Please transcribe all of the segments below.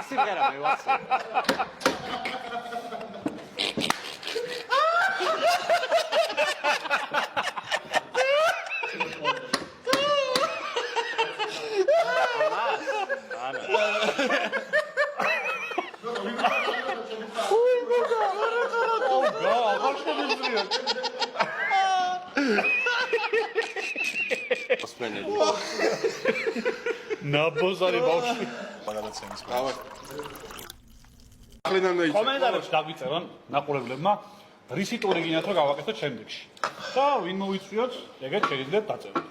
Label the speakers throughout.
Speaker 1: simgeram, eu acho.
Speaker 2: Na bozარი ბავშვი.
Speaker 3: გადაცემის.
Speaker 2: კომენტარებში დაგვიწერან ნაყურებლებმა რისი ტური გინდათ რომ გავაკეთოთ შემდეგში. და ვინ მოიწვიოთ, ეგეთ შეიძლება დაწეროთ.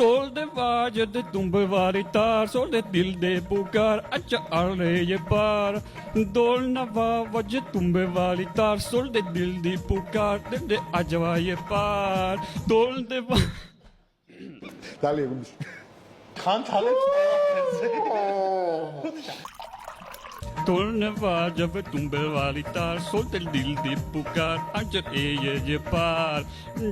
Speaker 4: Dol de vaje de tumbe varitar sol de dil de pucar acha arle ye par dol na vaje tumbe varitar sol de dil de pucar de ajwa ye par dol de
Speaker 3: Dale.
Speaker 2: ხან თალებს
Speaker 4: dol na vaje de tumbe varitar sol de dil de pucar acha ye par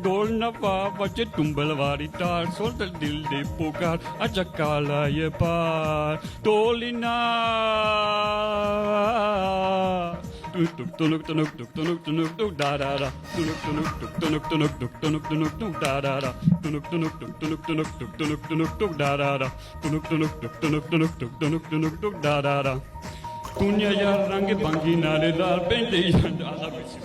Speaker 4: dol na vaje tumbe varitar sol de dil de pucar acha kala ye par dolina tunuk tunuk tunuk tunuk tunuk tunuk da da da tunuk tunuk tunuk tunuk tunuk tunuk tunuk da da da tunuk tunuk tunuk tunuk tunuk tunuk tunuk da da da tunuk tunuk tunuk tunuk tunuk tunuk tunuk da da da Tunya ya range bangi nale dal pente ya ala bisi